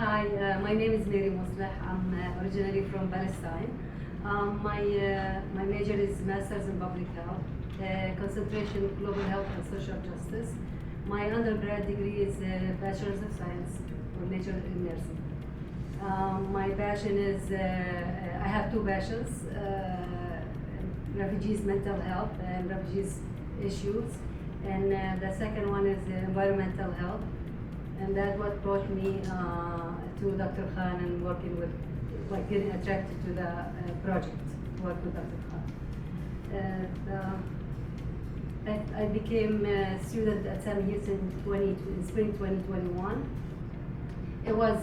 Hi, my name is Mary Musleh. I'm originally from Palestine. My major is Master's in Public Health, concentration in Global Health and Social Justice. My undergrad degree is Bachelor's of Science or Major in Nursing. My passion is, I have two passions, refugees mental health and refugees issues. And the second one is environmental health. And that's what brought me to Dr. Khan and working with, like getting attracted to the project, work with Dr. Khan. I became a student at SHSU in spring 2021. It was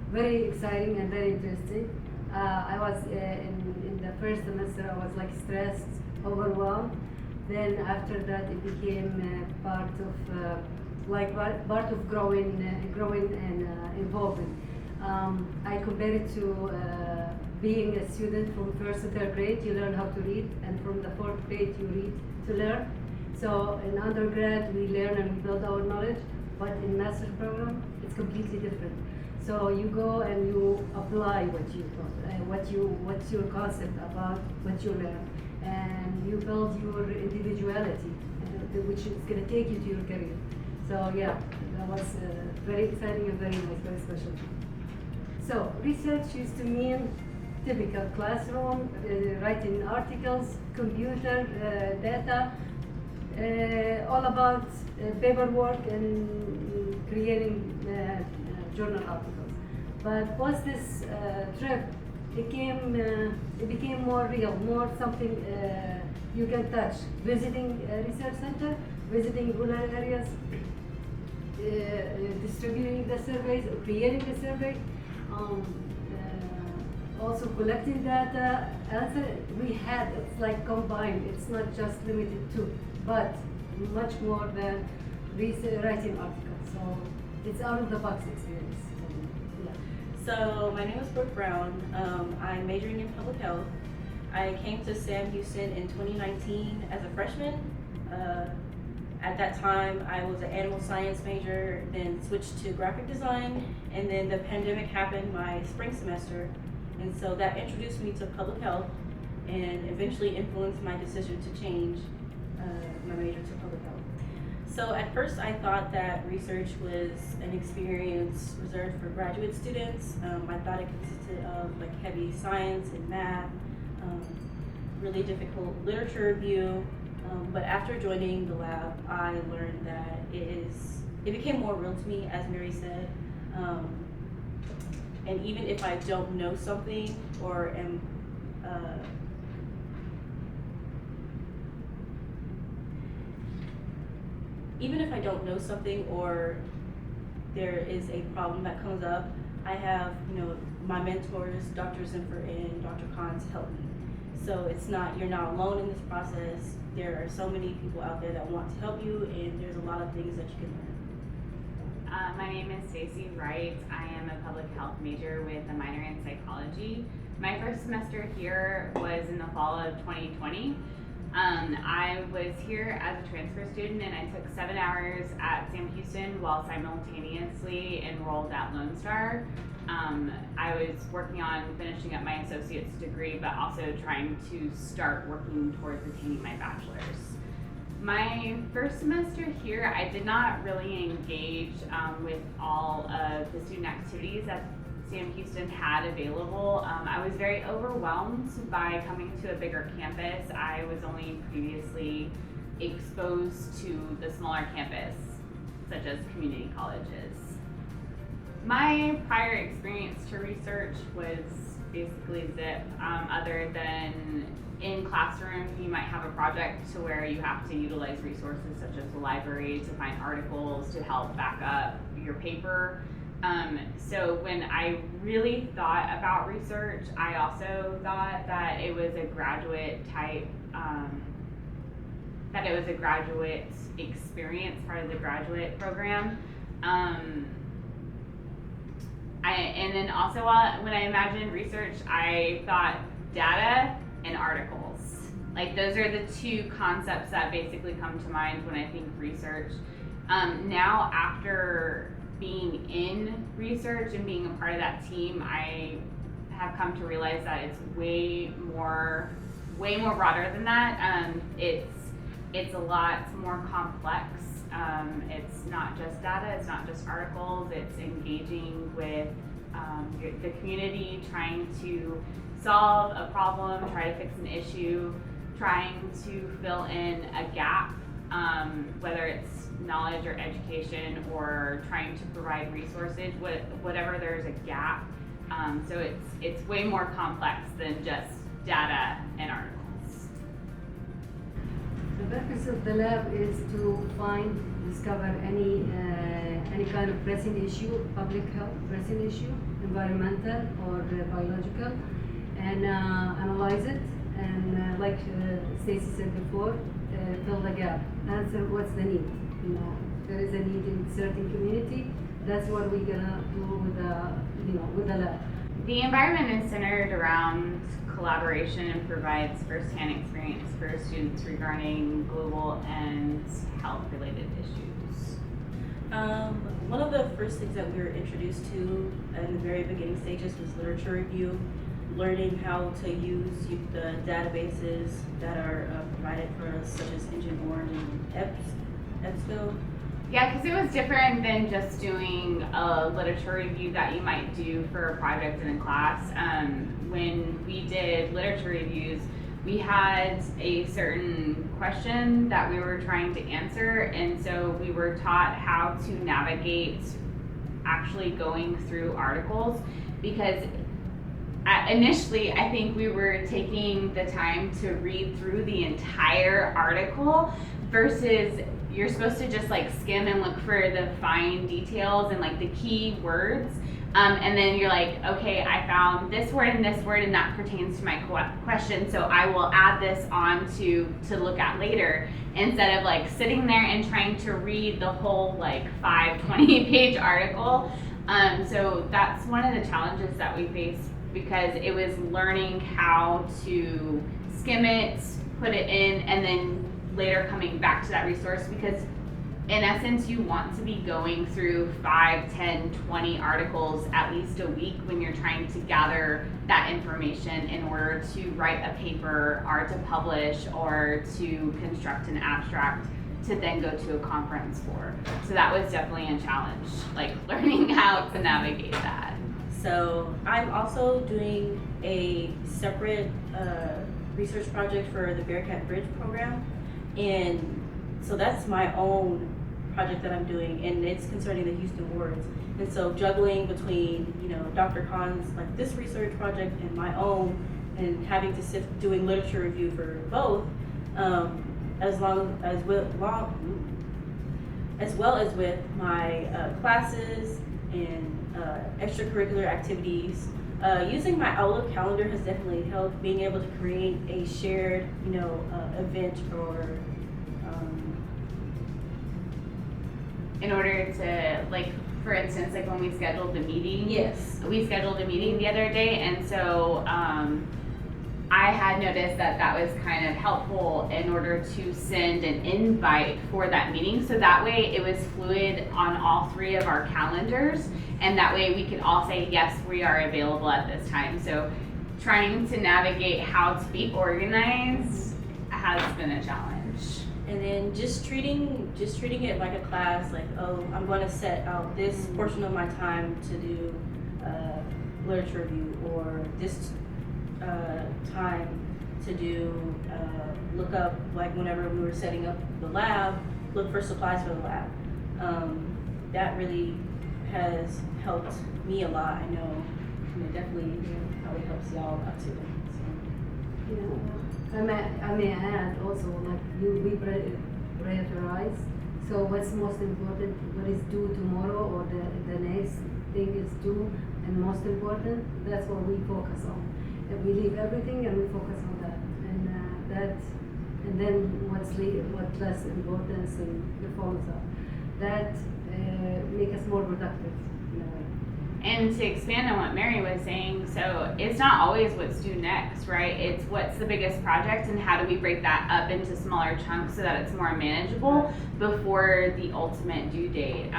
very exciting and very interesting. I was in the first semester, I was like stressed, overwhelmed. Then after that, it became part of growing and evolving. I compare it to being a student from first to third grade. You learn how to read, and from the fourth grade you read to learn. So in undergrad we learn and we build our knowledge, but in master's program it's completely different. So you go and you apply what you taught, what's your concept about what you learn, and you build your individuality, which is going to take you to your career. So yeah, that was very exciting and very nice, very special. So research used to mean typical classroom, writing articles, computer, data, all about paperwork and creating journal articles. But post this trip, it became more real, more something you can touch. Visiting a research center, visiting rural areas, distributing the surveys, creating the survey, also collecting data. It's like combined. It's not just limited to, but much more than writing articles. So it's out of the box experience. Yeah. So my name is Brooke Brown. I'm majoring in public health. I came to Sam Houston in 2019 as a freshman. At that time, I was an animal science major, then switched to graphic design, and then the pandemic happened my spring semester, and so that introduced me to public health and eventually influenced my decision to change my major to public health. So at first I thought that research was an experience reserved for graduate students. I thought it consisted of like heavy science and math, really difficult literature review. But after joining the lab, I learned that it became more real to me, as Mary said. And even if I don't know something or am even if I don't know something or there is a problem that comes up, I have, my mentors, Dr. Zimfer and Dr. Khan, to help me. So you're not alone in this process. There are so many people out there that want to help you, and there's a lot of things that you can learn. My name is Stacey Wright. I am a public health major with a minor in psychology. My first semester here was in the fall of 2020. I was here as a transfer student, and I took 7 hours at Sam Houston while simultaneously enrolled at Lone Star. I was working on finishing up my associate's degree, but also trying to start working towards attaining my bachelor's. My first semester here, I did not really engage with all of the student activities that Sam Houston had available. I was very overwhelmed by coming to a bigger campus. I was only previously exposed to the smaller campus, such as community colleges. My prior experience to research was basically zip, other than in classroom you might have a project to where you have to utilize resources such as the library to find articles to help back up your paper. So when I really thought about research, I also thought that it was a graduate type, that it was a graduate experience, part of the graduate program. And then also when I imagined research, I thought data and articles. Like those are the two concepts that basically come to mind when I think research. Now after being in research and being a part of that team, I have come to realize that it's way more broader than that. It's a lot more complex. It's not just data, it's not just articles, it's engaging with the community, trying to solve a problem, try to fix an issue, trying to fill in a gap, whether it's knowledge or education, or trying to provide resources, whatever there's a gap. So it's way more complex than just data and articles. The purpose of the lab is to discover any kind of pressing issue, public health pressing issue, environmental or biological, and analyze it, and like Stacey said before, fill the gap, answer what's the need. There is a need in certain community. That's what we're gonna do with the lab. The environment is centered around collaboration and provides firsthand experience for students regarding global and health-related issues. One of the first things that we were introduced to in the very beginning stages was literature review, learning how to use the databases that are provided for us, such as Engine Orange and EBSCO. Yeah, because it was different than just doing a literature review that you might do for a project in a class. When we did literature reviews, we had a certain question that we were trying to answer, and so we were taught how to navigate actually going through articles, because initially I think we were taking the time to read through the entire article versus you're supposed to just like skim and look for the fine details and like the key words, and then you're like, okay, I found this word and that pertains to my question, so I will add this on to look at later, instead of like sitting there and trying to read the whole like 20-page article. So that's one of the challenges that we faced, because it was learning how to skim it, put it in, and then later coming back to that resource, because in essence you want to be going through 5, 10, 20 articles at least a week when you're trying to gather that information in order to write a paper or to publish or to construct an abstract to then go to a conference for. So that was definitely a challenge, like learning how to navigate that. So I'm also doing a separate research project for the Bearcat Bridge program. And so that's my own project that I'm doing, and it's concerning the Houston wards. And so juggling between, Dr. Khan's like this research project and my own, and having to sift doing literature review for both, as well as with my classes and extracurricular activities. Using my Outlook calendar has definitely helped, being able to create a shared, event or in order to, like, for instance, like when we scheduled the meeting. Yes. We scheduled a meeting the other day, and so I had noticed that was kind of helpful in order to send an invite for that meeting, so that way it was fluid on all 3 of our calendars, and that way we could all say, yes, we are available at this time. So trying to navigate how to be organized has been a challenge. And then just treating it like a class, like, oh, I'm going to set out this portion of my time to do literature review, or this time to do look up, like whenever we were setting up the lab, look for supplies for the lab. That really has helped me a lot. I know it definitely probably helps y'all a lot too. I may add also, like we prioritize. So what's most important, what is due tomorrow, or the next thing is due and most important, that's what we focus on. And we leave everything and we focus on that. And then what's less importance and it follows up. That make us more productive in a way. And to expand on what Mary was saying, so it's not always what's due next, right? It's what's the biggest project and how do we break that up into smaller chunks so that it's more manageable before the ultimate due date.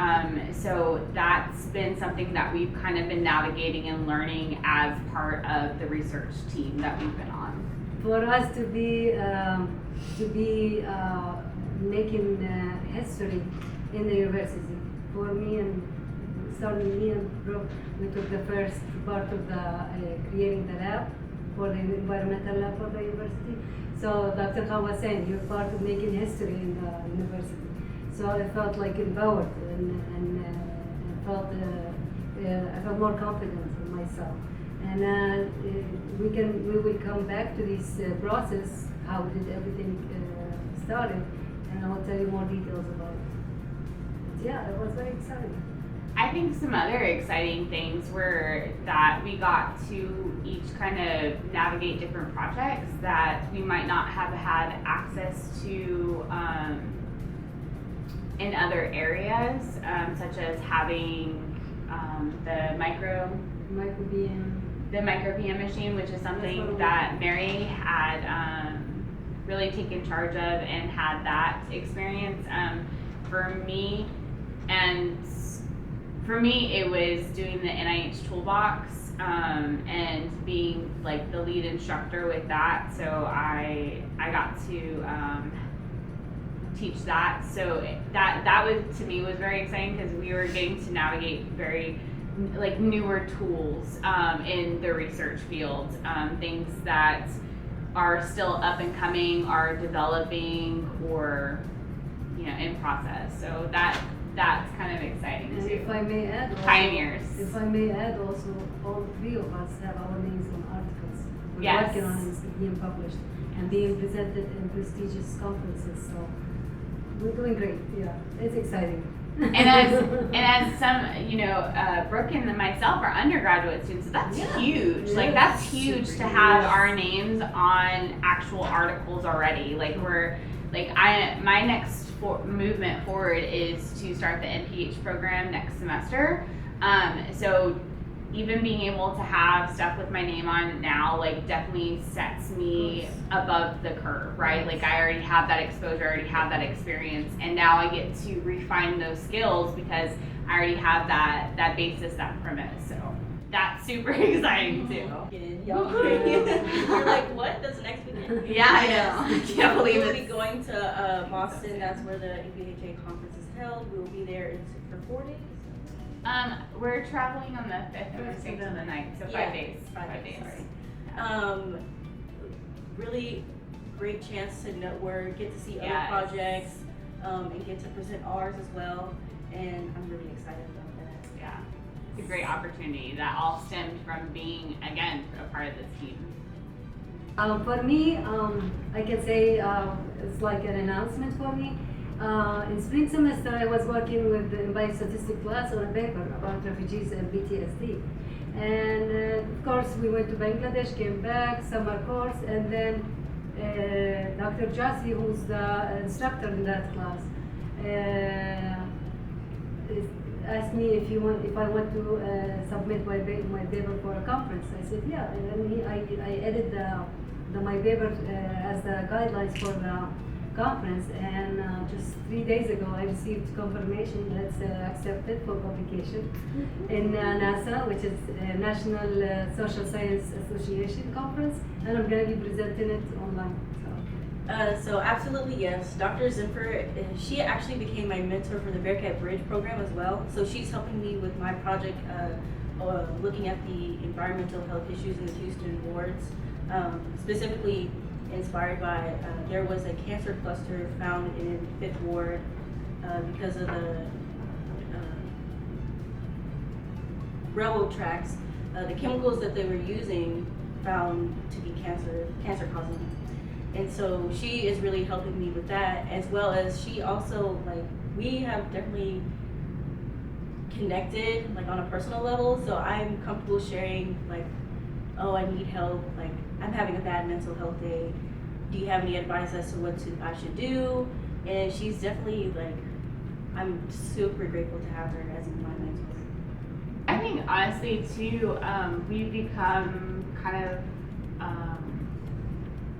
So that's been something that we've kind of been navigating and learning as part of the research team that we've been on. For us to be making history in the university, for me and Brooke, we took the first part of the creating the lab for the environmental lab for the university. So Dr. Khan was saying, you're part of making history in the university. So I felt like empowered and I felt more confident in myself. And we will come back to this process, how did everything started, and I'll tell you more details about it. But yeah, it was very exciting. I think some other exciting things were that we got to each kind of navigate different projects that we might not have had access to in other areas, such as having the micro-PM machine, which is something that Mary had really taken charge of and had that experience. For me, it was doing the NIH toolbox and being like the lead instructor with that. So I got to teach that. So that was, to me, was very exciting because we were getting to navigate very like newer tools in the research field, things that are still up and coming, are developing, or in process. So that's kind of exciting and too. If I may add, also, Pioneers. If I may add, also all three of us have our names on articles we're Yes. working on and being published and being presented in prestigious conferences. So we're doing great. Yeah, it's exciting. And as some, Brooke and myself are undergraduate students, so that's huge. Yeah, Like that's huge super to have huge. our names on actual articles already. Like my next movement forward is to start the NPH program next semester. So even being able to have stuff with my name on now, like definitely sets me above the curve, right? Like I already have that exposure, I already have that experience, and now I get to refine those skills because I already have that basis, that premise. So that's super exciting too. You're like, what? That's next weekend? Yeah, I know. I can't believe We'll it. be going to Boston. That's where the EPHA conference is held. We will be there for 4 days. We're traveling on the 5th and the 6th and the 9th, so 5 days. 5 days. Sorry. Really great chance to get to see other projects, and get to present ours as well. And I'm really excited about that. Yeah, it's a great opportunity that all stemmed from being, again, a part of this team. For me, I can say it's like an announcement for me. In spring semester, I was working with the biostatistics class on a paper about refugees and PTSD. And of course, we went to Bangladesh, came back, summer course, and then Dr. Jassi, who's the instructor in that class, asked me if I want to submit my paper for a conference. I said yeah, and then I added my paper as the guidelines for the conference, and just 3 days ago I received confirmation that's accepted for publication in NASA, which is National Social Science Association conference, and I'm going to be presenting it online. So absolutely yes, Dr. Zimfer, she actually became my mentor for the Bearcat Bridge program as well. So she's helping me with my project, looking at the environmental health issues in the Houston wards, specifically inspired by, there was a cancer cluster found in 5th Ward because of the railroad tracks. The chemicals that they were using found to be cancer causing. And so she is really helping me with that, as well as she also, we have definitely connected, on a personal level. So I'm comfortable sharing, oh, I need help, I'm having a bad mental health day. Do you have any advice as to what I should do? And she's definitely I'm super grateful to have her as my mentor. I think honestly too, we've become kind of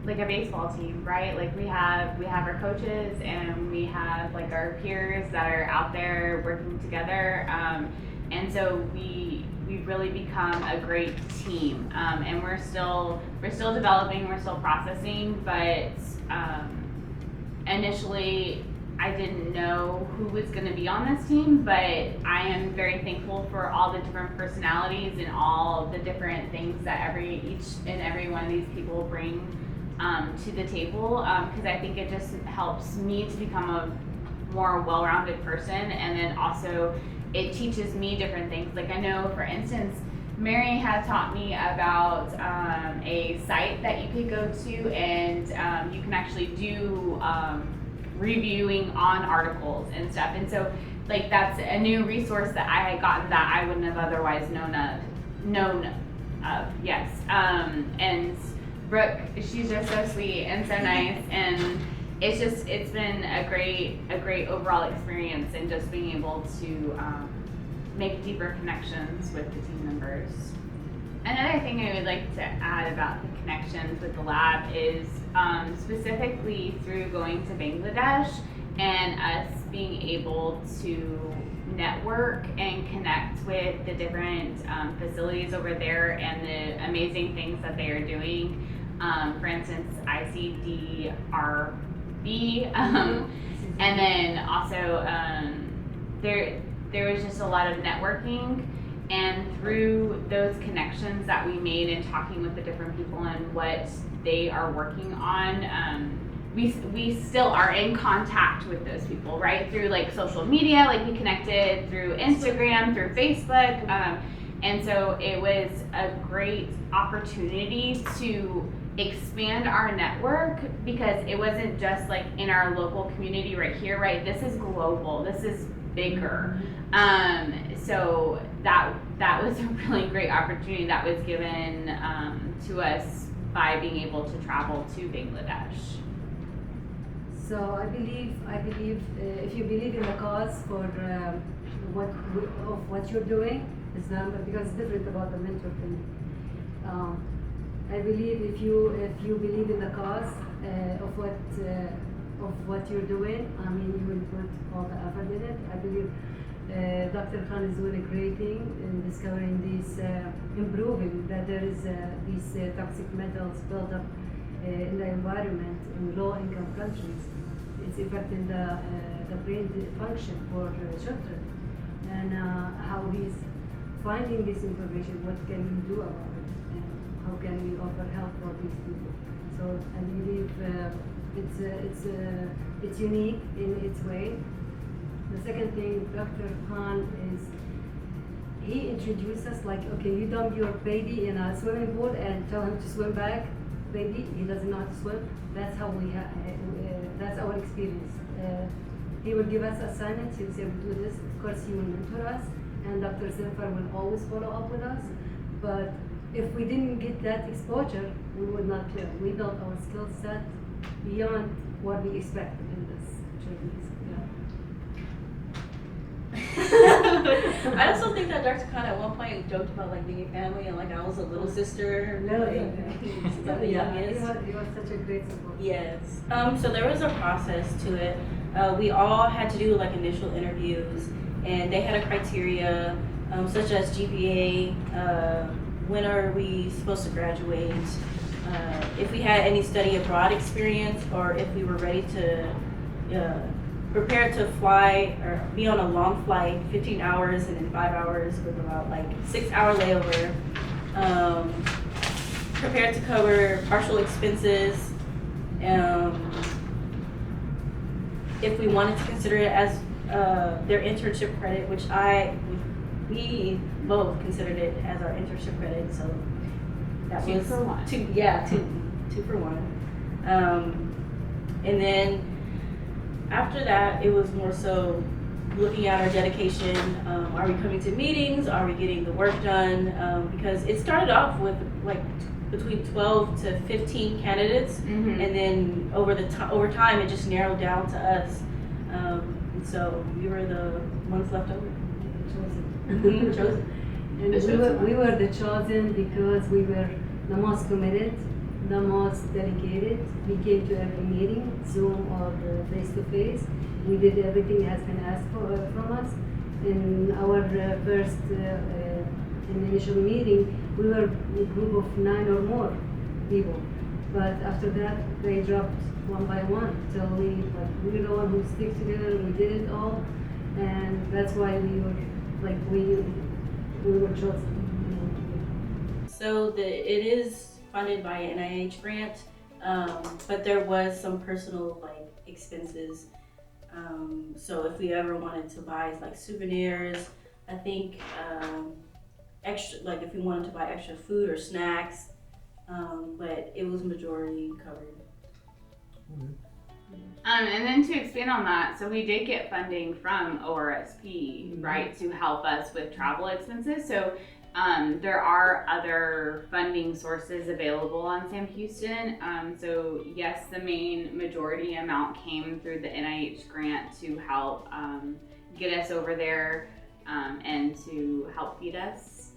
like a baseball team, right? Like we have our coaches and we have like our peers that are out there working together, and so we've really become a great team, and we're still developing, we're still processing, but initially I didn't know who was going to be on this team, but I am very thankful for all the different personalities and all the different things that each and every one of these people bring to the table, because I think it just helps me to become a more well-rounded person, and then also it teaches me different things. Like I know, for instance, Mary had taught me about a site that you could go to, and you can actually do reviewing on articles and stuff. And so, like, that's a new resource that I had gotten that I wouldn't have otherwise known of. Yes. And Brooke, she's just so sweet and so nice, and it's been a great overall experience, and just being able to make deeper connections with the team members. Another thing I would like to add about the connections with the lab is specifically through going to Bangladesh and us being able to network and connect with the different facilities over there and the amazing things that they are doing. For instance, ICDRB, and then also there was just a lot of networking, and through those connections that we made and talking with the different people and what they are working on, we still are in contact with those people, right? Through like social media, like we connected through Instagram, through Facebook, and so it was a great opportunity to expand our network, because it wasn't just like in our local community right here, right? This is global, this is bigger. So that was a really great opportunity that was given to us by being able to travel to Bangladesh. So I believe if you believe in the cause for what you're doing, it's not, because it's different about the mentor thing. I believe if you believe in the cause of what you're doing, I mean, you will put all the effort in it. I believe Dr. Khan is doing a great thing in discovering these, improving that there is these toxic metals built up in the environment in low-income countries. It's affecting the brain function for children, and how he's finding this information. What can we do about it? And how can we offer help for these people? So I believe it's unique in its way. The second thing, Dr. Khan he introduced us like, okay, you dump your baby in a swimming pool and tell him to swim back. Baby, he doesn't know how to swim. That's how that's our experience. He will give us assignments. He'll say, we do this. Of course, he will mentor us, and Dr. Zilfar will always follow up with us. But if we didn't get that exposure, we would not learn. We built our skill set beyond what we expect in this training. I also think that Dr. Khan at one point joked about like being a family, and like I was a little sister. The youngest. He was such a great support. Yes. So there was a process to it. We all had to do like initial interviews, and they had a criteria such as GPA, when are we supposed to graduate, if we had any study abroad experience, or if we were ready to prepare to fly or be on a long flight, 15 hours and then 5 hours with about like 6-hour layover. Prepared to cover partial expenses. If we wanted to consider it as their internship credit, which we both considered it as our internship credit, so that Two was for one. two for one. And then after that, it was more so looking at our dedication. Are we coming to meetings? Are we getting the work done? Because it started off with like between 12 to 15 candidates, Mm-hmm. and then over time, it just narrowed down to us. And so we were the ones left over, chosen. And we were the chosen because we were the most committed, the most dedicated. We came to every meeting, Zoom or face-to-face. We did everything has been asked from us. In our first initial meeting, we were a group of 9 or more people. But after that, they dropped one by one till we're the one who stick together. We did it all, and that's why we were chosen. So it is funded by an NIH grant, but there was some personal expenses. So if we ever wanted to buy souvenirs, I think extra if we wanted to buy extra food or snacks, but it was majority covered. And then to expand on that, so we did get funding from ORSP, right, to help us with travel expenses. So there are other funding sources available on Sam Houston. So yes, the main majority amount came through the NIH grant to help get us over there and to help feed us.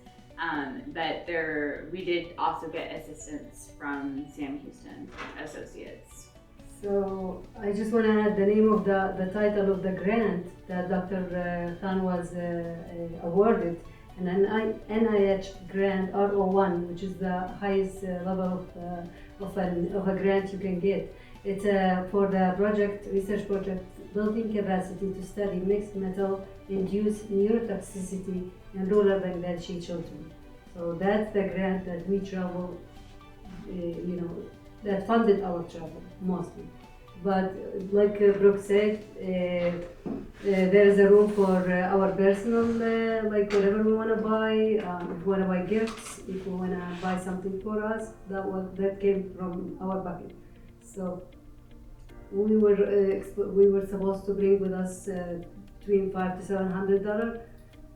But we did also get assistance from Sam Houston Associates. So I just want to add the name of the title of the grant that Dr. Khan was awarded, and an NIH grant R01, which is the highest level of a grant you can get. It's for the research project, building capacity to study mixed metal-induced neurotoxicity in rural Bangladeshi children. So that's the grant that we travel, that funded our travel mostly. But like Brooke said, there is a room for our personal, whatever we want to buy. If we want to buy gifts, if we want to buy something for us, that came from our bucket. So we were supposed to bring with us between $500 to $700.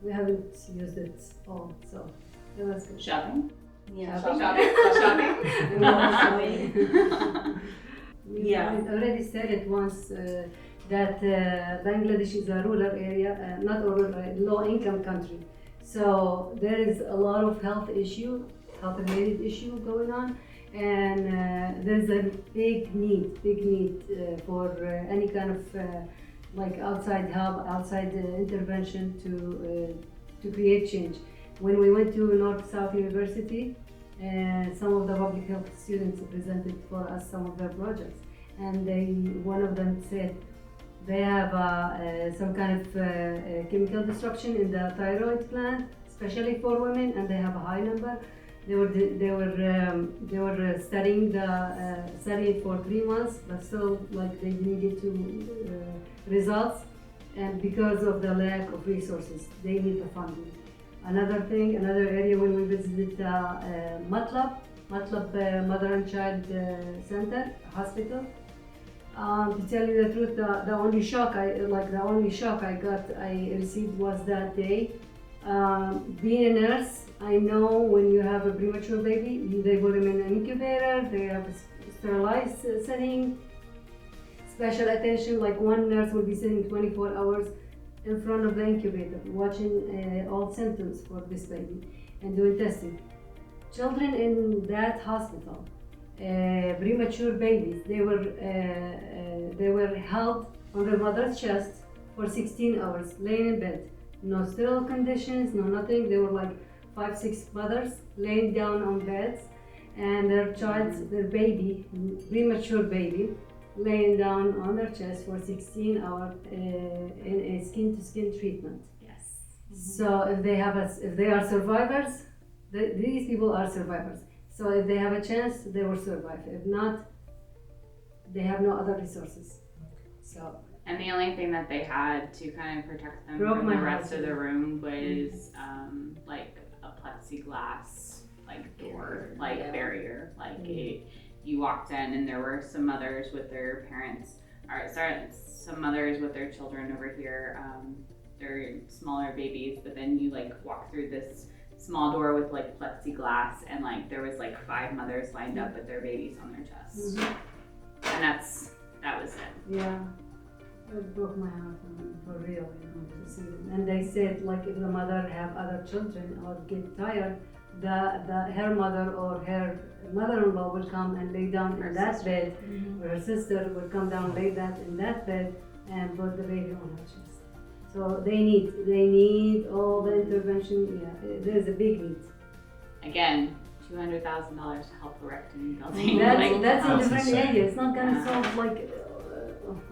We haven't used it all, so it was good. Shopping? Yeah. Shopping? Yeah, I already said it once that Bangladesh is a rural area, not a low-income country. So there is a lot of health-related issue going on, and there's a big need for any kind of outside help, outside intervention to create change. When we went to North-South University, some of the public health students presented for us some of their projects, and one of them said they have some kind of chemical disruption in the thyroid gland, especially for women, and they have a high number. They were studying it for 3 months, but still they didn't get to results, and because of the lack of resources, they need the funding. Another area when we visited Matlab Mother and Child Center Hospital. To tell you the truth, the only shock I received was that day. Being a nurse, I know when you have a premature baby, they put them in an incubator. They have a sterilized setting, special attention. One nurse will be sitting 24 hours in front of the incubator, watching all symptoms for this baby and doing testing. Children in that hospital, premature babies, they were held on their mother's chest for 16 hours, laying in bed. No sterile conditions, no nothing. They were 5-6 mothers laying down on beds, and their baby, premature baby, laying down on their chest for 16 hours in a skin-to-skin treatment. Yes. So if they are survivors, these people are survivors. So if they have a chance, they will survive. If not, they have no other resources. So. And the only thing that they had to kind of protect them Broke from my the rest heart. of the room was a plexiglass door, barrier. You walked in and there were some mothers with their some mothers with their children over here. They're smaller babies, but then you walk through this small door with plexiglass, and there was 5 mothers lined up with their babies on their chest. Mm-hmm. And that was it. Yeah. It broke my heart for real, to see them. And they said, like, if the mother have other children or get tired, her mother or her mother-in-law will come and lay down in that bed, or her sister will come down, lay that in that bed, and put the baby on her chest. So they need all the intervention. Yeah, there's a big need. Again, $200,000 to help erect a new building. That's in different insane. areas. It's not gonna solve like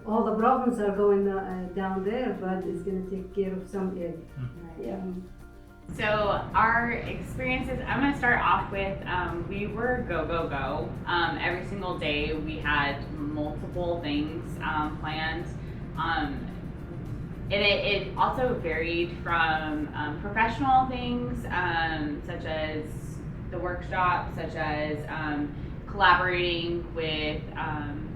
all the problems are going down there, but it's gonna take care of some areas. Yeah. So our experiences, I'm going to start off with, we were go. Every single day we had multiple things planned. It also varied from professional things, such as the workshop, such as collaborating with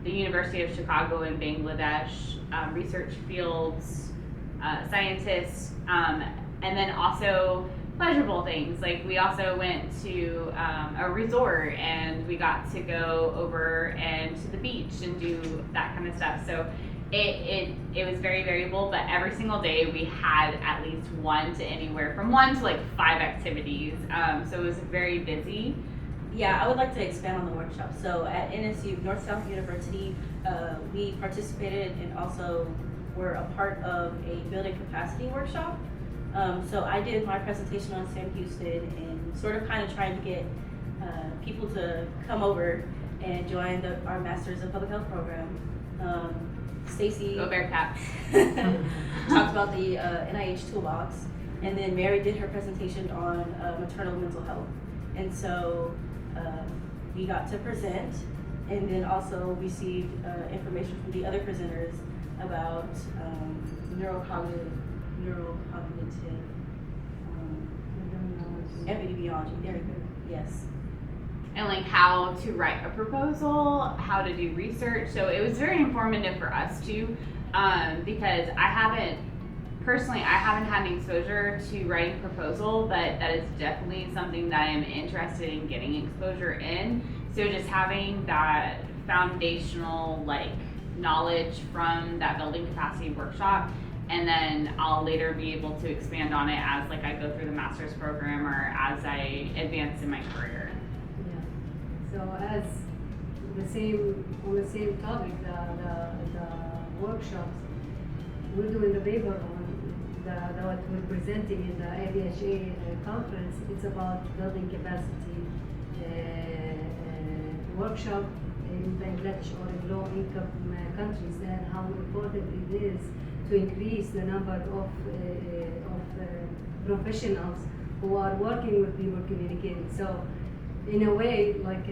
the University of Chicago in Bangladesh, research fields, scientists, and then also pleasurable things. Like we also went to a resort and we got to go over and to the beach and do that kind of stuff. So it was very variable, but every single day we had at least anywhere from 1 to like 5 activities. So it was very busy. Yeah, I would like to expand on the workshop. So at NSU, North South University, we participated and also were a part of a building capacity workshop. So I did my presentation on Sam Houston and sort of kind of trying to get people to come over and join our Masters of Public Health program. Stacey Go Bearcats. talked about the NIH toolbox, and then Mary did her presentation on maternal mental health. And so we got to present, and then also received information from the other presenters about neurocognitive epidemiology. There we go. Yes. And like how to write a proposal, how to do research. So it was very informative for us too, because I haven't had any exposure to writing proposal, but that is definitely something that I'm interested in getting exposure in. So just having that foundational like knowledge from that building capacity workshop, and then I'll later be able to expand on it as like I go through the master's program or as I advance in my career. Yeah. So as on the same topic, the workshops, we're doing the paper on what we're presenting in the ADHA conference. It's about building capacity workshop in Bangladesh or in low-income countries, and how important it is to increase the number of professionals who are working with people communicating. So, in a way, like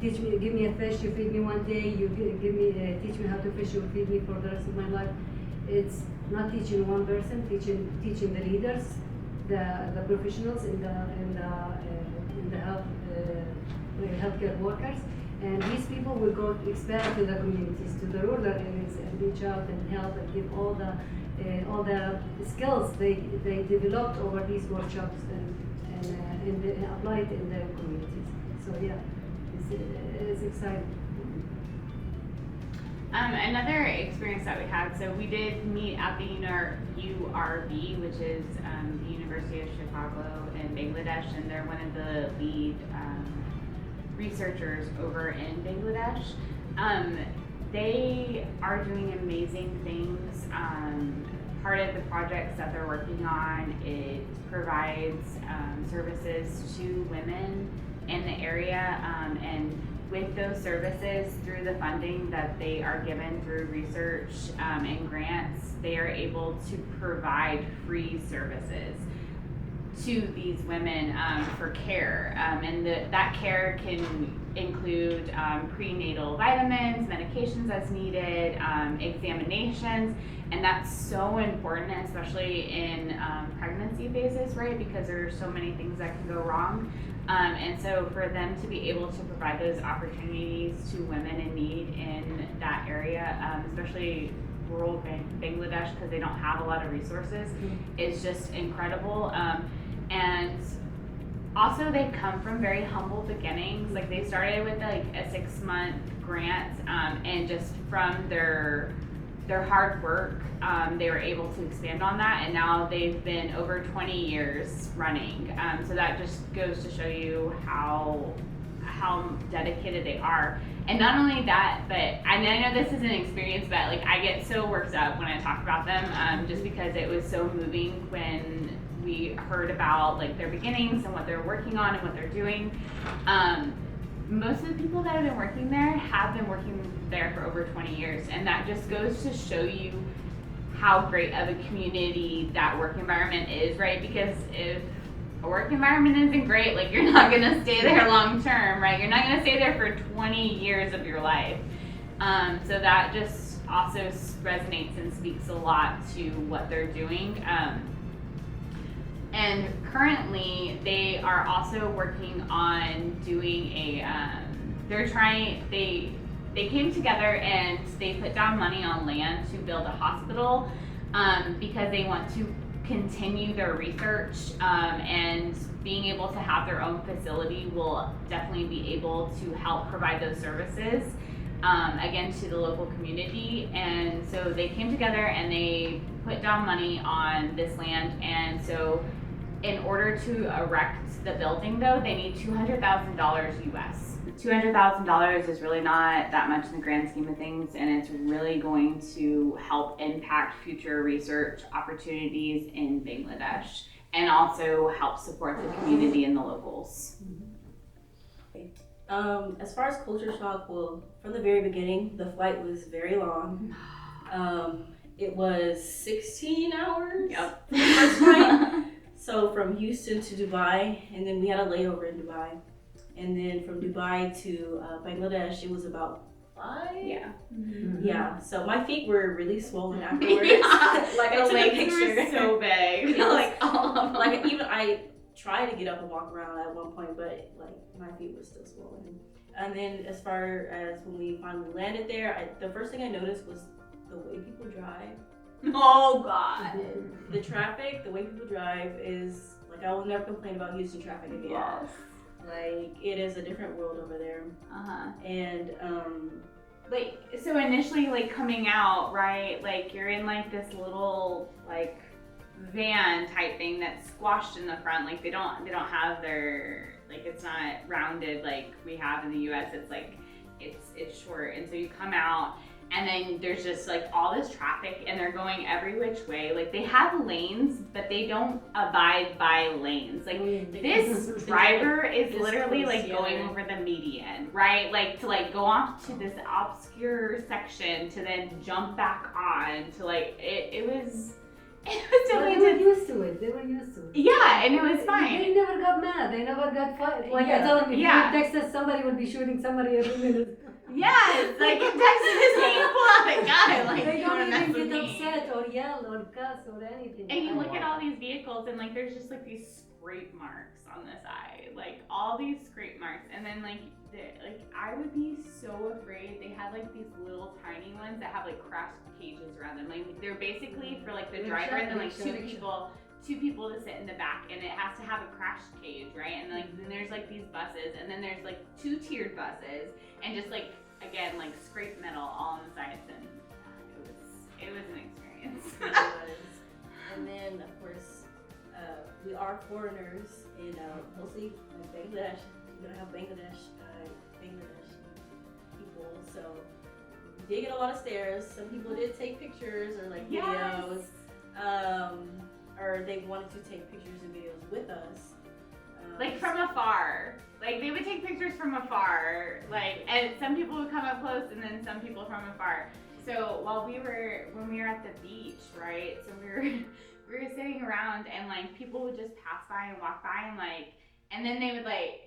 give me a fish, you feed me one day. You teach me how to fish, you feed me for the rest of my life. It's not teaching one person, teaching the leaders, the professionals in the healthcare workers. And these people will go to expand to the communities, to the rural areas, and reach out and help and give all the skills they developed over these workshops and apply it in their communities. So yeah, it's exciting. Another experience that we had, so we did meet at the URB, which is the University of Chicago in Bangladesh, and they're one of the lead researchers over in Bangladesh. They are doing amazing things. Part of the projects that they're working on, it provides services to women in the area, and with those services, through the funding that they are given through research and grants, they are able to provide free services to these women for care, and that care can include prenatal vitamins, medications as needed, examinations, and that's so important, especially in pregnancy phases, right? Because there are so many things that can go wrong, and so for them to be able to provide those opportunities to women in need in that area, especially rural Bangladesh, because they don't have a lot of resources, is just incredible. And also they come from very humble beginnings. Like they started with like a 6-month grant, and just from their their hard work, they were able to expand on that, and now they've been over 20 years running. So that just goes to show you how dedicated they are. And not only that, but I know this is an experience, but like I get so worked up when I talk about them, just because it was so moving when we heard about like their beginnings and what they're working on and what they're doing. Most of the people that have been working there have been working there for over 20 years, and that just goes to show you how great of a community that work environment is, right? Because if a work environment isn't great, like you're not gonna stay there long term, right? You're not gonna stay there for 20 years of your life. So that just also resonates and speaks a lot to what they're doing. And currently, they are also working on doing they came together and they put down money on land to build a hospital, because they want to continue their research, and being able to have their own facility will definitely be able to help provide those services, again, to the local community. And so they came together and they put down money on this land, and so in order to erect the building, though, they need $200,000 US. $200,000 is really not that much in the grand scheme of things, and it's really going to help impact future research opportunities in Bangladesh and also help support the community and the locals. As far as culture shock, well, from the very beginning, the flight was very long. It was 16 hours. Yep. For the first flight. So from Houston to Dubai, and then we had a layover in Dubai. And then from Dubai to Bangladesh, it was about 5. Yeah. Mm-hmm. Yeah. So my feet were really swollen afterwards. Yeah. Like I The took a legs picture. were so big. It was, Like all of them. like even I tried to get up and walk around at one point, but like my feet were still swollen. And then as far as when we finally landed there, the first thing I noticed was the way people drive. Oh God. The traffic, the way people drive is like I will never complain about Houston traffic again. Yes. Like it is a different world over there. And like so initially, like coming out, right? Like you're in like this little like van type thing that's squashed in the front. Like they don't have their, like it's not rounded like we have in the US. It's like it's short, and so you come out. And then there's just like all this traffic, and they're going every which way. Like they have lanes, but they don't abide by lanes. Like this driver is literally like going over the median, right? Like to like go off to this obscure section to then jump back on to like it was They were used to it. They were used to it. Yeah, and it was fine. They never got mad. They never got fight. Like Yeah. I tell them, if Yeah. you text us, somebody will be shooting somebody every minute. Yes, like in Texas, you pull out a guy like They you wanna don't mess even with get me. upset or yell or cuss or anything. And you look at all these vehicles, and like there's just like these scrape marks on the side, like all these scrape marks. And then like I would be so afraid. They had like these little tiny ones that have like crash cages around them. Like they're basically for like the driver and then like two people to sit in the back, and it has to have a crash cage, right? And like then there's like these buses, and then there's like 2-tiered buses, and just like again like scraped metal all on the sides, and it was an experience. It was. And then of course we are foreigners in mostly like Bangladesh. You're gonna have Bangladesh people, so we did get a lot of stares. Some people did take pictures or like videos, or they wanted to take pictures and videos with us, like from afar. Like they would take pictures from afar, like, and some people would come up close, and then some people from afar. So when we were at the beach, right? So we were sitting around, and like people would just pass by and walk by, and like, and then they would like,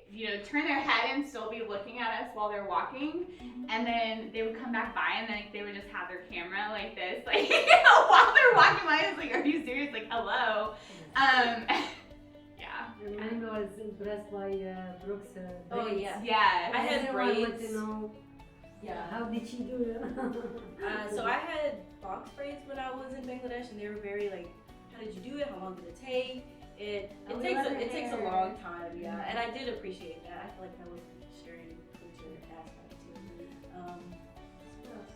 turn their head and still be looking at us while they're walking, and then they would come back by, and then they would just have their camera like this, like while they're walking by. It's like, are you serious? Like, hello. Yeah. And I was impressed by Brooke's Oh braids. yeah. Yeah. I had Everyone wanted braids. to know, how did she do that? So I had box braids when I was in Bangladesh, and they were very like, how did you do it? How long did it take? It takes a long time, yeah. And I did appreciate that. I feel like I was sharing the culture aspect too. What else?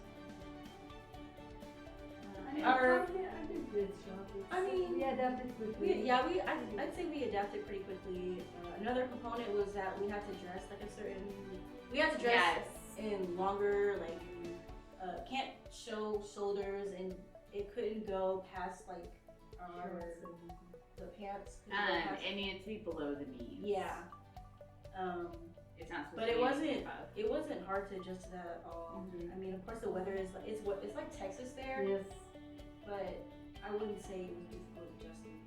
Our, I did good job. I mean, we adapted quickly. I'd say we adapted pretty quickly. Another component was that we had to dress like we had to dress Yes. in longer, like, can't show shoulders, and it couldn't go past like the pants. It needed to be below the knee. Yeah. It's not supposed But to it be wasn't. above. It wasn't hard to adjust to that at all. Mhm. I mean, of course, the weather is like it's like Texas there, Yes. but I wouldn't say it was difficult adjusting.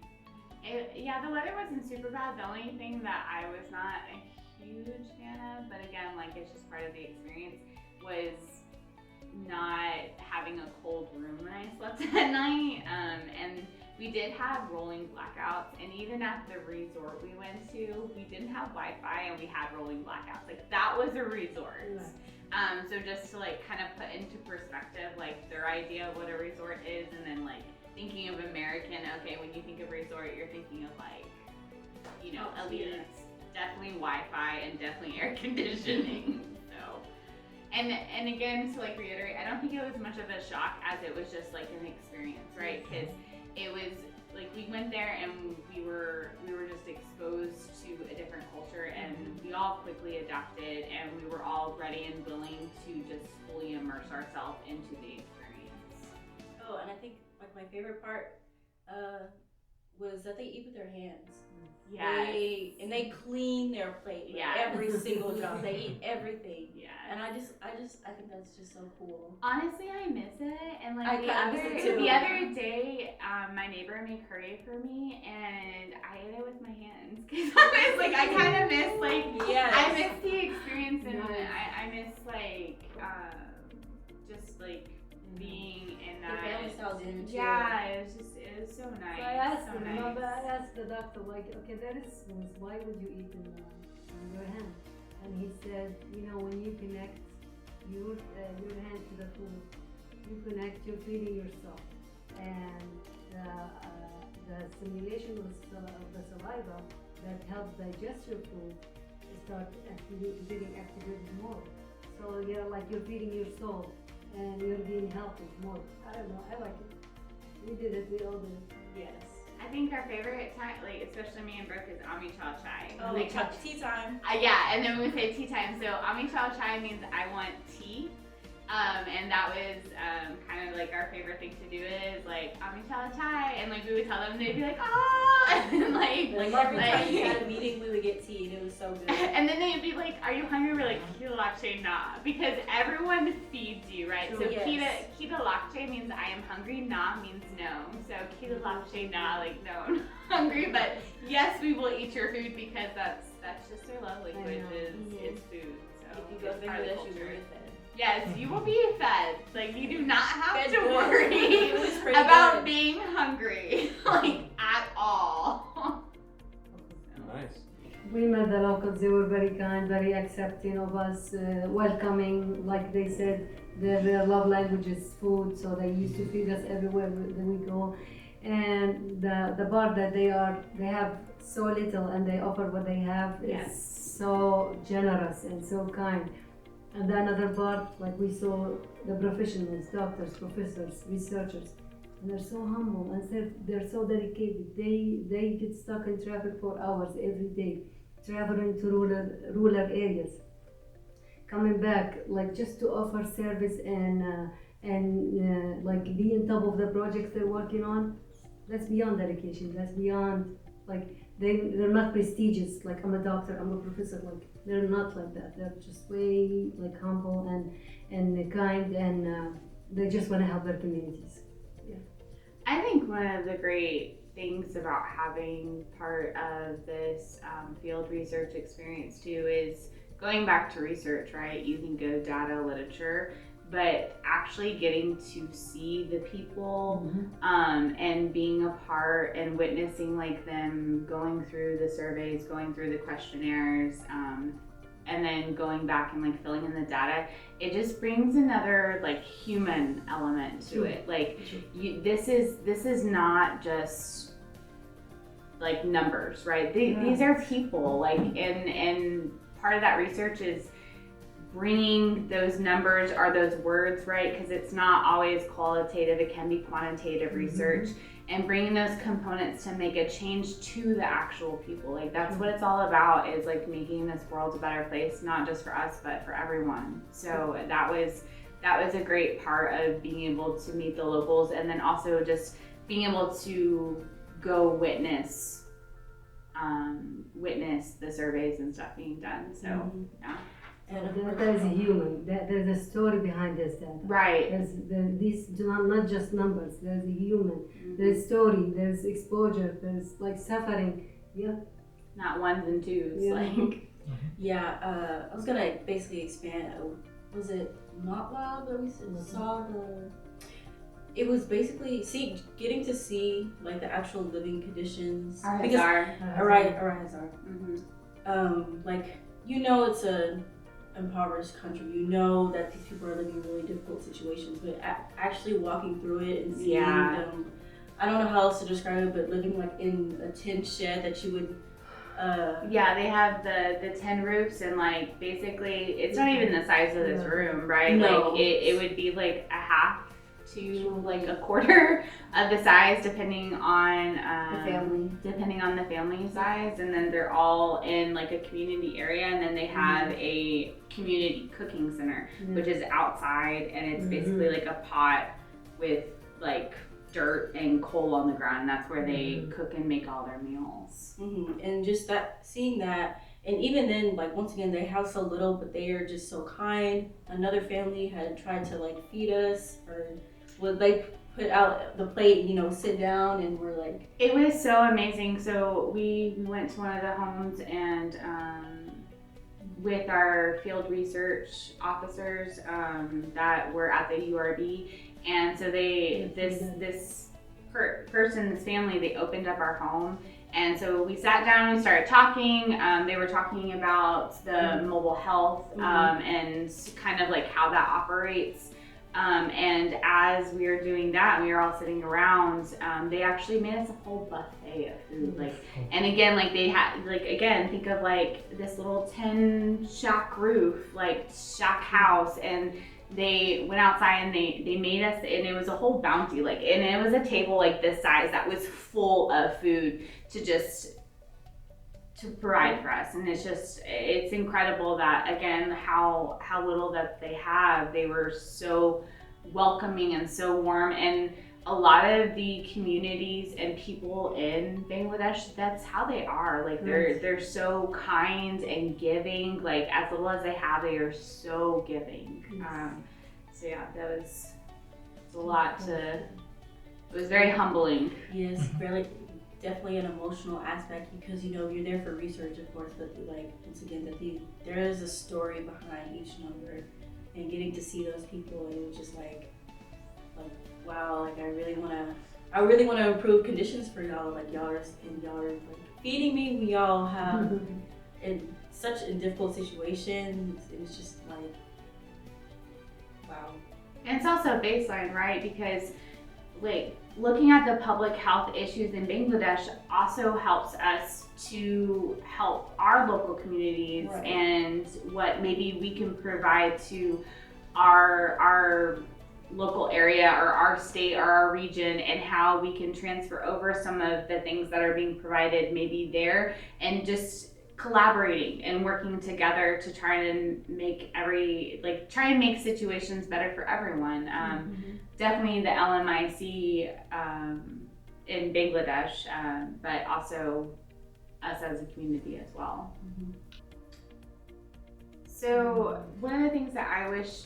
The weather wasn't super bad. The only thing that I was not a huge fan of, but again, like it's just part of the experience, was not having a cold room when I slept at night. And we did have rolling blackouts, and even at the resort we went to, we didn't have Wi-Fi and we had rolling blackouts. Like that was a resort. Right. So just to like kind of put into perspective like their idea of what a resort is, and then like thinking of American, okay, when you think of resort, you're thinking of like, you know, elite, definitely Wi-Fi and definitely air conditioning. So, and again, to like reiterate, I don't think it was much of a shock as it was just like an experience, right? Because it was like we went there and we were just exposed to a different culture, and we all quickly adapted, and we were all ready and willing to just fully immerse ourselves into the experience. Oh, and I think like my favorite part was that they eat with their hands. Yeah. They clean their plate with every single job. They eat everything. Yeah. And I think that's just so cool. Honestly, I miss it. And like I miss it too. the other day, my neighbor made curry for me, and I ate it with my hands. Cause I was like, I kind of miss like, I miss the experience, and I miss like, just like being in that. The family style dinner too. Yeah, it was so nice. So I asked so him, nice. I asked the doctor, like, okay, that is smooth. Why would you eat in your hand? And he said, you know, when you connect your hand to the food, you connect, you're feeding yourself, and the stimulation of the saliva that helps digest your food start getting activated more. So you're like you're feeding your soul, and you're being healthy more. I don't know. I like it. We did it. We all did it. Yes. I think our favorite time, like especially me and Brooke, is Ami Chow Chai. Oh, like, tea time. Yeah, and then we say tea time. So Ami Chow Chai means I want tea. And that was kind of like our favorite thing to do is like Ami Chow Chai, and like we would tell them, they'd be like, ah, and like every time we had a meeting, we would get tea, and it was so good. And then they'd be like, are you hungry? We're like, kita lacche na, because everyone feeds you, right? So kita lacche means I am hungry, na means no. So kita lacche na, like no, I'm hungry, but yes, we will eat your food, because that's just their love language is food. So if you go to Bangladesh, you will get fed. Yes, you will be fed. Like you do not have to good. worry about being hungry, like at all. Nice. We met the locals. They were very kind, very accepting of us, welcoming. Like they said, their love language is food, so they used to feed us everywhere that we go. And the bar that they have so little, and they offer what they have is so generous and so kind. And another part, like we saw the professionals, doctors, professors, researchers, and they're so humble and they're so dedicated. They get stuck in traffic for hours every day, traveling to rural areas, coming back, like just to offer service and like be on top of the projects they're working on. That's beyond dedication. That's beyond like they're not prestigious. Like I'm a doctor, I'm a professor. Like they're not like that. They're just way like humble and kind, and they just want to help their communities. Yeah. I think one of the great things about having part of this field research experience too is going back to research, right? You can go data, literature, but actually getting to see the people and being a part and witnessing like them going through the surveys, going through the questionnaires, and then going back and like filling in the data, it just brings another like human element to it. Like this is not just like numbers, right? These are people, like, and part of that research is bringing those numbers or those words, right? Because it's not always qualitative, it can be quantitative research, and bringing those components to make a change to the actual people. Like that's what it's all about, is like making this world a better place, not just for us, but for everyone. So that was a great part of being able to meet the locals, and then also just being able to go witness the surveys and stuff being done. So yeah. And there's a human, there's a story behind this data. Right. These do not just numbers, there's a human, there's story, there's exposure, there's like suffering. Yeah. Not ones and twos. Yeah. Like I was gonna basically expand. Was it not loud that we saw the? It was basically getting to see like the actual living conditions. Like it's a impoverished country. You know that these people are living in really difficult situations, but actually walking through it and seeing them, I don't know how else to describe it, but living like in a tin shed that you would. They have the tin roofs, and like basically it's not even the size of this room, right? No. Like it would be like a half to like a quarter of the size, depending on the family size. And then they're all in like a community area, and then they have a community cooking center, which is outside, and it's basically like a pot with like dirt and coal on the ground, and that's where they cook and make all their meals. And just seeing that, and even then, like once again, they have so little, but they are just so kind. Another family had tried to like feed us, or would like put out the plate, sit down, and we're like. It was so amazing. So we went to one of the homes, and with our field research officers that were at the URB. And so this family, they opened up our home. And so we sat down and we started talking. They were talking about the mobile health and kind of like how that operates. And as we were doing that, and we were all sitting around, they actually made us a whole buffet of food. And again, like they had, think of like this little tin shack roof, like shack house, and they went outside and they made us, and it was a whole bounty, and it was a table like this size that was full of food to provide for us. And it's incredible that, again, how little that they have. They were so welcoming and so warm, and a lot of the communities and people in Bangladesh, that's how they are. Like they're so kind and giving. Like as little as they have, they are so giving. So yeah, that was a lot to. It was very humbling. Yes, really, definitely an emotional aspect, because you're there for research, of course, but like once again, there is a story behind each number, and getting to see those people, it was just like wow, like I really want to improve conditions for y'all. Like y'all are like feeding me when y'all have in difficult situations. It was just like wow. And it's also baseline, right? Because like looking at the public health issues in Bangladesh also helps us to help our local communities, and what maybe we can provide to our local area or our state or our region, and how we can transfer over some of the things that are being provided maybe there, and just collaborating and working together to try and make situations better for everyone. Definitely the LMIC in Bangladesh, but also us as a community as well. So one of the things that I wish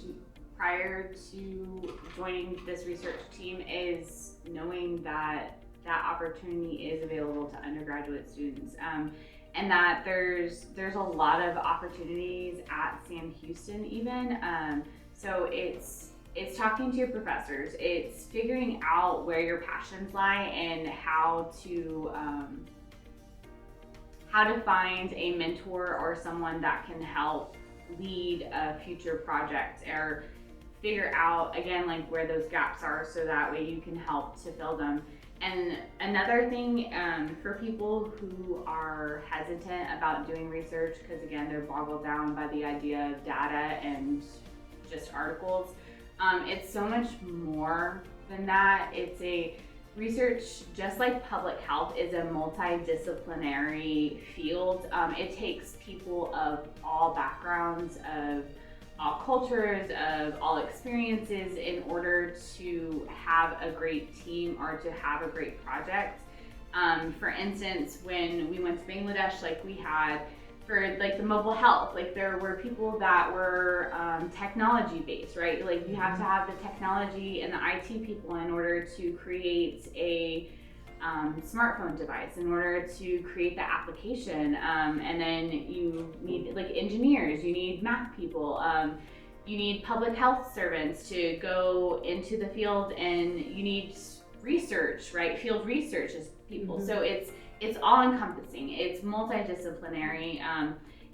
prior to joining this research team is knowing that opportunity is available to undergraduate students, and that there's a lot of opportunities at Sam Houston even. So it's talking to your professors, it's figuring out where your passions lie, and how to find a mentor or someone that can help lead a future project, or figure out again like where those gaps are, so that way you can help to fill them. And another thing for people who are hesitant about doing research, because again, they're boggled down by the idea of data and just articles, it's so much more than that. It's a research, just like public health, is a multidisciplinary field. It takes people of all backgrounds, of all cultures, of all experiences in order to have a great team or to have a great project. For instance, when we went to Bangladesh, like we had for like the mobile health, like there were people that were technology based, right? Like you have to have the technology and the IT people in order to create a smartphone device, in order to create the application, and then you need like engineers, you need math people, you need public health servants to go into the field, and you need research, right? Field research is people. Mm-hmm. So it's all encompassing. It's multidisciplinary.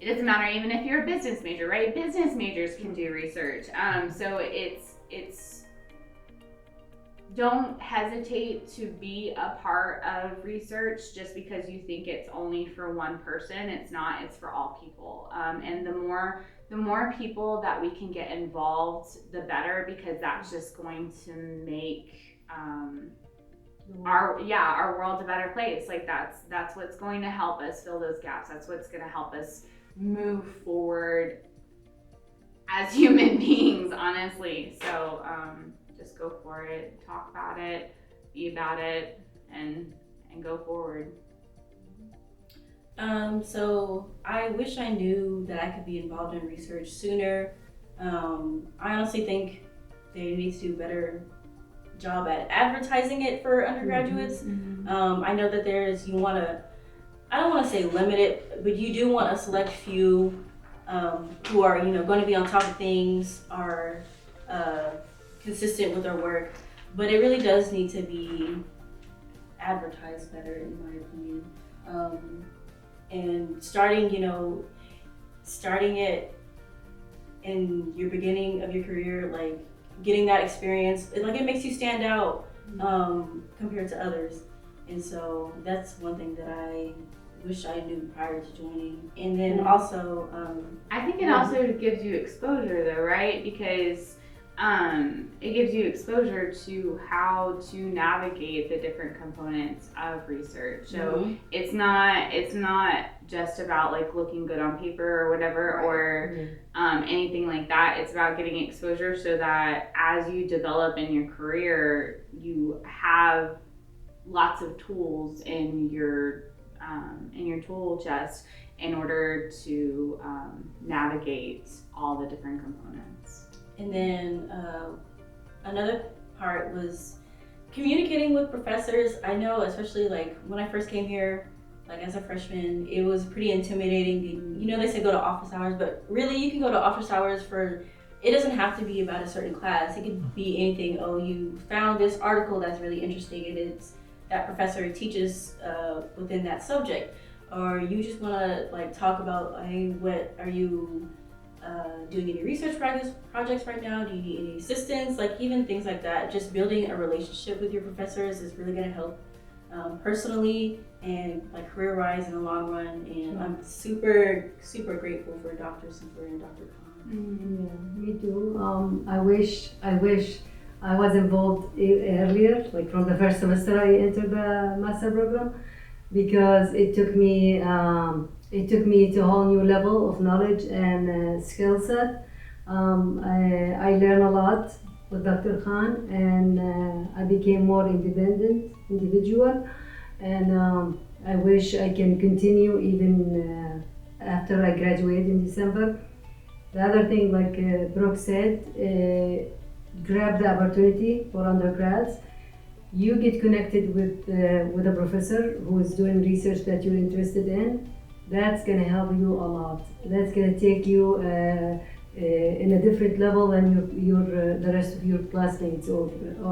It doesn't matter even if you're a business major, right? Business majors can do research. So it's don't hesitate to be a part of research just because you think it's only for one person. It's not, it's for all people. And the more people that we can get involved, the better, because that's just going to make our world a better place. Like that's what's going to help us fill those gaps. That's what's going to help us move forward as human beings, honestly. So just go for it, talk about it, be about it, and go forward. So I wish I knew that I could be involved in research sooner. I honestly think they need to do a better job at advertising it for undergraduates. Mm-hmm. I know that I don't want to say limited, but you do want a select few who are, going to be on top of things, are consistent with their work, but it really does need to be advertised better, in my opinion. And starting it in your beginning of your career, like getting that experience, it makes you stand out compared to others. And so that's one thing that I wish I knew prior to joining. And then also, I think it also gives you exposure though, right? Because it gives you exposure to how to navigate the different components of research. So it's not just about like looking good on paper or whatever, or anything like that. It's about getting exposure so that as you develop in your career, you have lots of tools in your tool chest in order to navigate all the different components. And then another part was communicating with professors. I know, especially like when I first came here, like as a freshman, it was pretty intimidating. They say go to office hours, but really you can go to office hours it doesn't have to be about a certain class. It could be anything. Oh, you found this article that's really interesting, and it's that professor teaches within that subject. Or you just want to like talk about, hey, what are you doing any research projects right now? Do you need any assistance? Like even things like that. Just building a relationship with your professors is really going to help personally and like career-wise in the long run. And I'm super, super grateful for Dr. Super and Dr. Khan. Yeah, me too. I wish I was involved earlier, like from the first semester I entered the master program, because it took me to a whole new level of knowledge and skill set. I learned a lot with Dr. Khan, and I became more independent individual, and I wish I can continue even after I graduate in December. The other thing, like Brooke said, grab the opportunity for undergrads. You get connected with a professor who is doing research that you're interested in. That's going to help you a lot. That's going to take you in a different level than the rest of your classmates or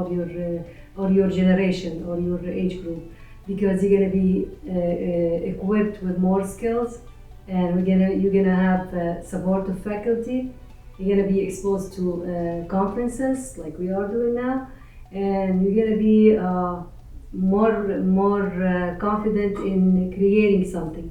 your generation or your age group, because you're going to be equipped with more skills, and you're going to have support of faculty. You're going to be exposed to conferences like we are doing now, and you're going to be more confident in creating something.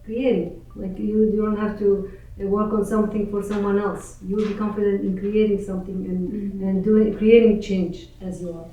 Creating, like you don't have to work on something for someone else. You'll be confident in creating something and creating change as you are.